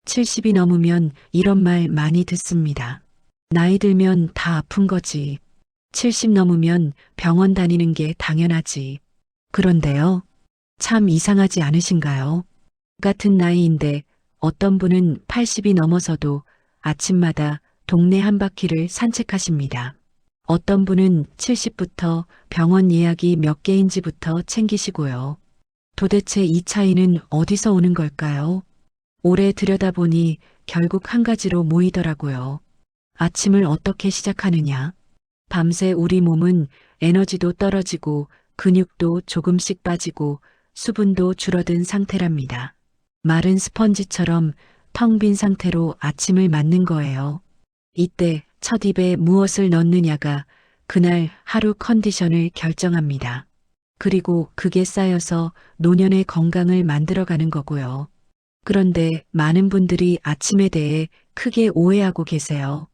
70이 넘으면 이런 말 많이 듣습니다. 나이 들면 다 아픈 거지. 70 넘으면 병원 다니는 게 당연하지. 그런데요. 참 이상하지 않으신가요? 같은 나이인데 어떤 분은 80이 넘어서도 아침마다 동네 한 바퀴를 산책하십니다. 어떤 분은 70부터 병원 예약이 몇 개인지부터 챙기시고요. 도대체 이 차이는 어디서 오는 걸까요? 오래 들여다보니 결국 한 가지로 모이더라고요. 아침을 어떻게 시작하느냐. 밤새 우리 몸은 에너지도 떨어지고 근육도 조금씩 빠지고 수분도 줄어든 상태랍니다. 마른 스펀지처럼 텅 빈 상태로 아침을 맞는 거예요. 이때 첫 입에 무엇을 넣느냐가 그날 하루 컨디션을 결정합니다. 그리고 그게 쌓여서 노년의 건강을 만들어가는 거고요. 그런데 많은 분들이 아침에 대해 크게 오해하고 계세요.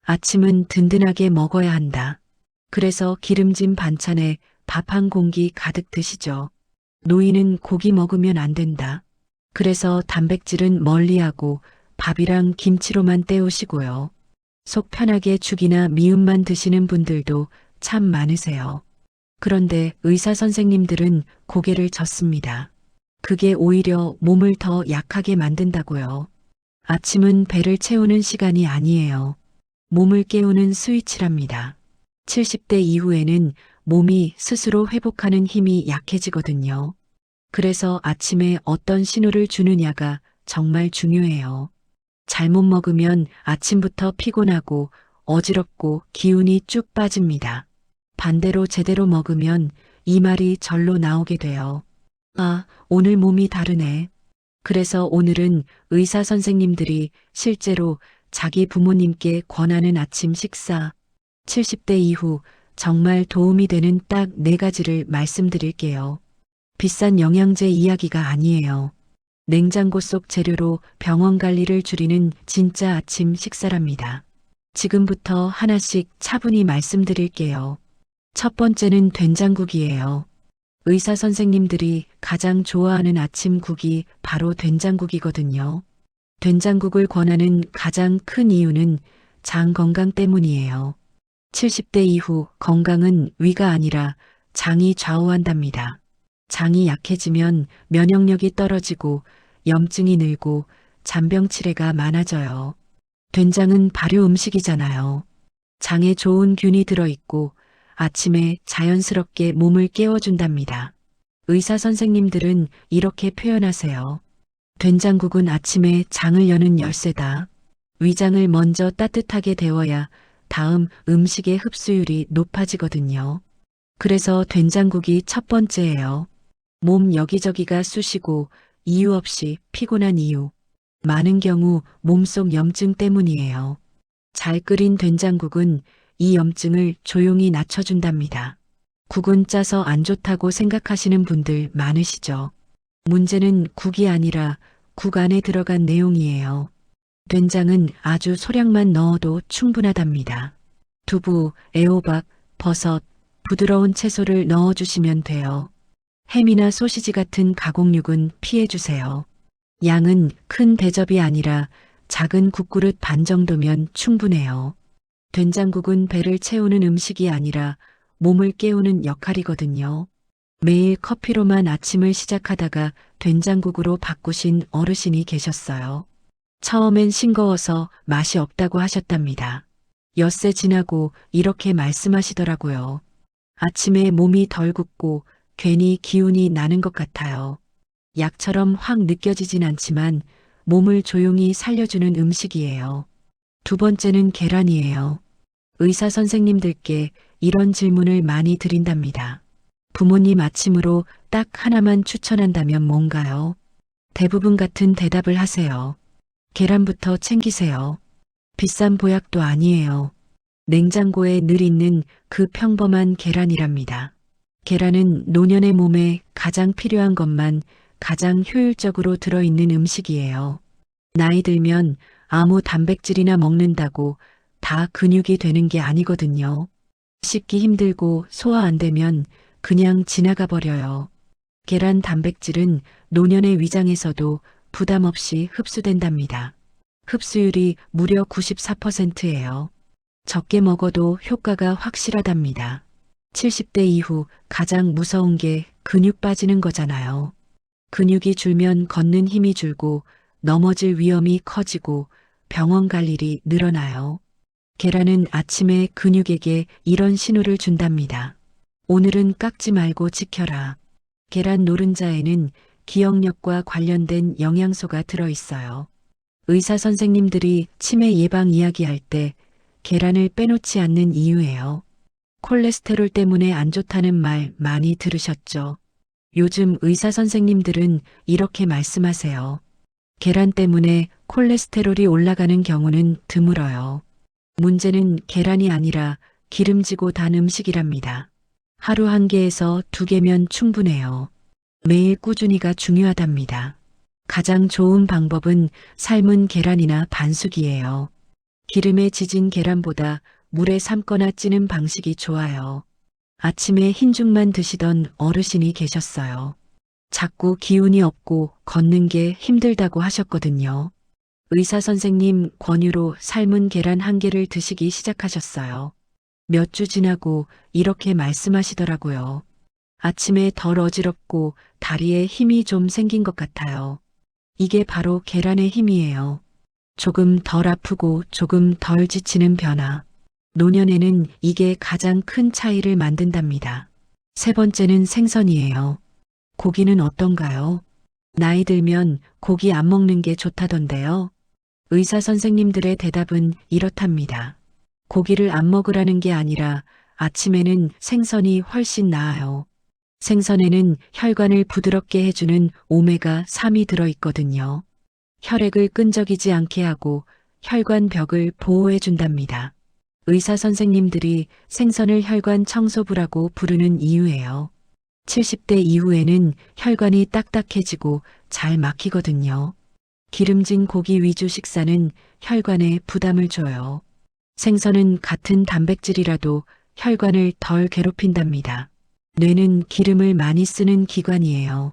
아침은 든든하게 먹어야 한다. 그래서 기름진 반찬에 밥 한 공기 가득 드시죠. 노인은 고기 먹으면 안 된다. 그래서 단백질은 멀리하고 밥이랑 김치로만 때우시고요. 속 편하게 죽이나 미음만 드시는 분들도 참 많으세요. 그런데 의사 선생님들은 고개를 젓습니다. 그게 오히려 몸을 더 약하게 만든다고요. 아침은 배를 채우는 시간이 아니에요. 몸을 깨우는 스위치랍니다. 70대 이후에는 몸이 스스로 회복하는 힘이 약해지거든요. 그래서 아침에 어떤 신호를 주느냐가 정말 중요해요. 잘못 먹으면 아침부터 피곤하고 어지럽고 기운이 쭉 빠집니다. 반대로 제대로 먹으면 이 말이 절로 나오게 돼요. 아, 오늘 몸이 다르네. 그래서 오늘은 의사 선생님들이 실제로 자기 부모님께 권하는 아침 식사 70대 이후 정말 도움이 되는 딱 4가지를 말씀드릴게요. 비싼 영양제 이야기가 아니에요. 냉장고 속 재료로 병원 관리를 줄이는 진짜 아침 식사랍니다. 지금부터 하나씩 차분히 말씀드릴게요. 첫 번째는 된장국이에요. 의사 선생님들이 가장 좋아하는 아침국이 바로 된장국이거든요. 된장국을 권하는 가장 큰 이유는 장 건강 때문이에요. 70대 이후 건강은 위가 아니라 장이 좌우한답니다. 장이 약해지면 면역력이 떨어지고 염증이 늘고 잔병치레가 많아져요. 된장은 발효 음식이잖아요. 장에 좋은 균이 들어있고 아침에 자연스럽게 몸을 깨워준답니다. 의사 선생님들은 이렇게 표현하세요. 된장국은 아침에 장을 여는 열쇠다. 위장을 먼저 따뜻하게 데워야 다음 음식의 흡수율이 높아지거든요. 그래서 된장국이 첫 번째예요. 몸 여기저기가 쑤시고 이유 없이 피곤한 이유. 많은 경우 몸속 염증 때문이에요. 잘 끓인 된장국은 이 염증을 조용히 낮춰준답니다. 국은 짜서 안 좋다고 생각하시는 분들 많으시죠? 문제는 국이 아니라 국 안에 들어간 내용이에요. 된장은 아주 소량만 넣어도 충분하답니다. 두부, 애호박, 버섯, 부드러운 채소를 넣어주시면 돼요. 햄이나 소시지 같은 가공육은 피해주세요. 양은 큰 대접이 아니라 작은 국그릇 반 정도면 충분해요. 된장국은 배를 채우는 음식이 아니라 몸을 깨우는 역할이거든요. 매일 커피로만 아침을 시작하다가 된장국으로 바꾸신 어르신이 계셨어요. 처음엔 싱거워서 맛이 없다고 하셨답니다. 엿새 지나고 이렇게 말씀하시더라고요. 아침에 몸이 덜 굽고 괜히 기운이 나는 것 같아요. 약처럼 확 느껴지진 않지만 몸을 조용히 살려주는 음식이에요. 두 번째는 계란이에요. 의사 선생님들께 이런 질문을 많이 드린답니다. 부모님 아침으로 딱 하나만 추천한다면 뭔가요? 대부분 같은 대답을 하세요. 계란부터 챙기세요. 비싼 보약도 아니에요. 냉장고에 늘 있는 그 평범한 계란이랍니다. 계란은 노년의 몸에 가장 필요한 것만 가장 효율적으로 들어있는 음식이에요. 나이 들면 아무 단백질이나 먹는다고 다 근육이 되는 게 아니거든요. 씹기 힘들고 소화 안 되면 그냥 지나가 버려요. 계란 단백질은 노년의 위장에서도 부담 없이 흡수된답니다. 흡수율이 무려 94%예요. 적게 먹어도 효과가 확실하답니다. 70대 이후 가장 무서운 게 근육 빠지는 거잖아요. 근육이 줄면 걷는 힘이 줄고 넘어질 위험이 커지고 병원 갈 일이 늘어나요. 계란은 아침에 근육에게 이런 신호를 준답니다. 오늘은 깎지 말고 지켜라. 계란 노른자에는 기억력과 관련된 영양소가 들어있어요. 의사 선생님들이 치매 예방 이야기할 때 계란을 빼놓지 않는 이유예요. 콜레스테롤 때문에 안 좋다는 말 많이 들으셨죠? 요즘 의사 선생님들은 이렇게 말씀하세요. 계란 때문에 콜레스테롤이 올라가는 경우는 드물어요. 문제는 계란이 아니라 기름지고 단 음식이랍니다. 하루 한 개에서 두 개면 충분해요. 매일 꾸준히가 중요하답니다. 가장 좋은 방법은 삶은 계란이나 반숙이에요. 기름에 지진 계란보다 물에 삶거나 찌는 방식이 좋아요. 아침에 흰죽만 드시던 어르신이 계셨어요. 자꾸 기운이 없고 걷는 게 힘들다고 하셨거든요. 의사 선생님 권유로 삶은 계란 한 개를 드시기 시작하셨어요. 몇 주 지나고 이렇게 말씀하시더라고요. 아침에 덜 어지럽고 다리에 힘이 좀 생긴 것 같아요. 이게 바로 계란의 힘이에요. 조금 덜 아프고 조금 덜 지치는 변화. 노년에는 이게 가장 큰 차이를 만든답니다. 세 번째는 생선이에요. 고기는 어떤가요? 나이 들면 고기 안 먹는 게 좋다던데요. 의사 선생님들의 대답은 이렇답니다. 고기를 안 먹으라는 게 아니라 아침에는 생선이 훨씬 나아요. 생선에는 혈관을 부드럽게 해주는 오메가3이 들어있거든요. 혈액을 끈적이지 않게 하고 혈관 벽을 보호해 준답니다. 의사 선생님들이 생선을 혈관 청소부라고 부르는 이유예요. 70대 이후에는 혈관이 딱딱해지고 잘 막히거든요. 기름진 고기 위주 식사는 혈관에 부담을 줘요. 생선은 같은 단백질이라도 혈관을 덜 괴롭힌답니다. 뇌는 기름을 많이 쓰는 기관이에요.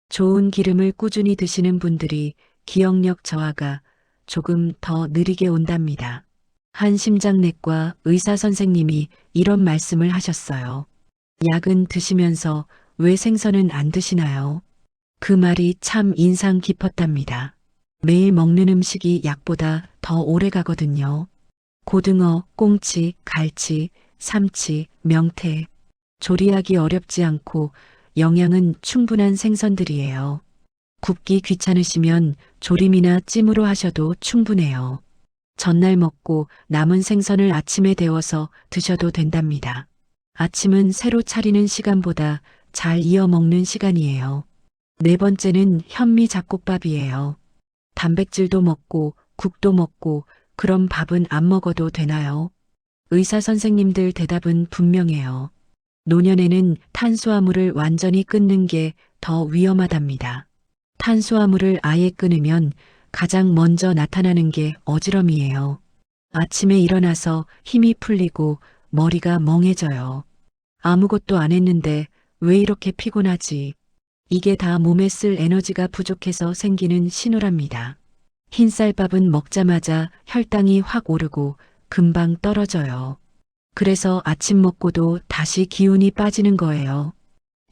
좋은 기름을 꾸준히 드시는 분들이 기억력 저하가 조금 더 느리게 온답니다. 한 심장내과 의사 선생님이 이런 말씀을 하셨어요. 약은 드시면서 왜 생선은 안 드시나요? 그 말이 참 인상 깊었답니다. 매일 먹는 음식이 약보다 더 오래 가거든요. 고등어, 꽁치, 갈치, 삼치, 명태. 조리하기 어렵지 않고 영양은 충분한 생선들이에요. 굽기 귀찮으시면 조림이나 찜으로 하셔도 충분해요. 전날 먹고 남은 생선을 아침에 데워서 드셔도 된답니다. 아침은 새로 차리는 시간보다 잘 이어 먹는 시간이에요. 네 번째는 현미 잡곡밥이에요. 단백질도 먹고 국도 먹고 그럼 밥은 안 먹어도 되나요? 의사 선생님들 대답은 분명해요. 노년에는 탄수화물을 완전히 끊는 게 더 위험하답니다. 탄수화물을 아예 끊으면 가장 먼저 나타나는 게 어지럼이에요. 아침에 일어나서 힘이 풀리고 머리가 멍해져요. 아무것도 안 했는데 왜 이렇게 피곤하지? 이게 다 몸에 쓸 에너지가 부족해서 생기는 신호랍니다. 흰쌀밥은 먹자마자 혈당이 확 오르고 금방 떨어져요. 그래서 아침 먹고도 다시 기운이 빠지는 거예요.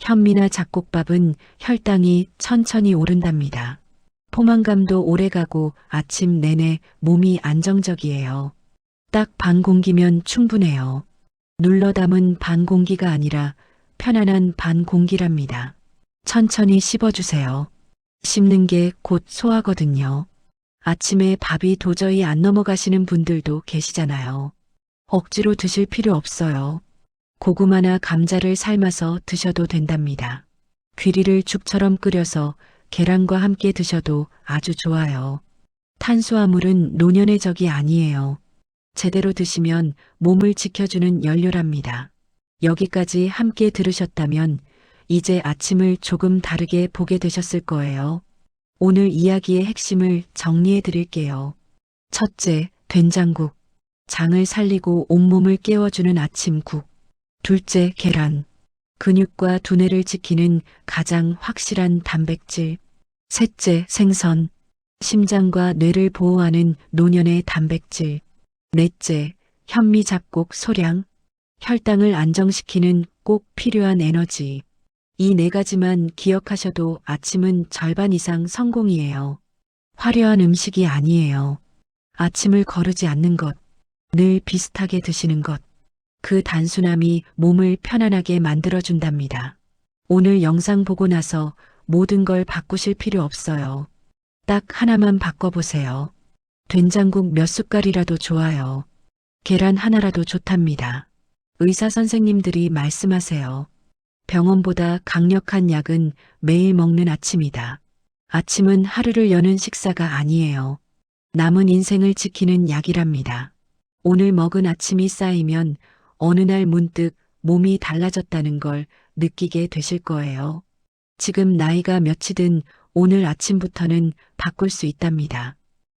현미나 잡곡밥은 혈당이 천천히 오른답니다. 포만감도 오래가고 아침 내내 몸이 안정적이에요. 딱 반 공기면 충분해요. 눌러 담은 반 공기가 아니라 편안한 반 공기랍니다. 천천히 씹어주세요. 씹는 게 곧 소화거든요. 아침에 밥이 도저히 안 넘어가시는 분들도 계시잖아요. 억지로 드실 필요 없어요. 고구마나 감자를 삶아서 드셔도 된답니다. 귀리를 죽처럼 끓여서 계란과 함께 드셔도 아주 좋아요. 탄수화물은 노년의 적이 아니에요. 제대로 드시면 몸을 지켜주는 연료랍니다. 여기까지 함께 들으셨다면 이제 아침을 조금 다르게 보게 되셨을 거예요. 오늘 이야기의 핵심을 정리해 드릴게요. 첫째, 된장국. 장을 살리고 온몸을 깨워주는 아침국. 둘째, 계란. 근육과 두뇌를 지키는 가장 확실한 단백질. 셋째, 생선. 심장과 뇌를 보호하는 노년의 단백질. 넷째, 현미 잡곡 소량. 혈당을 안정시키는 꼭 필요한 에너지. 이 네 가지만 기억하셔도 아침은 절반 이상 성공이에요. 화려한 음식이 아니에요. 아침을 거르지 않는 것, 늘 비슷하게 드시는 것. 그 단순함이 몸을 편안하게 만들어준답니다. 오늘 영상 보고 나서 모든 걸 바꾸실 필요 없어요. 딱 하나만 바꿔보세요. 된장국 몇 숟갈이라도 좋아요. 계란 하나라도 좋답니다. 의사 선생님들이 말씀하세요. 병원보다 강력한 약은 매일 먹는 아침이다. 아침은 하루를 여는 식사가 아니에요. 남은 인생을 지키는 약이랍니다. 오늘 먹은 아침이 쌓이면 어느 날 문득 몸이 달라졌다는 걸 느끼게 되실 거예요. 지금 나이가 몇이든 오늘 아침부터는 바꿀 수 있답니다.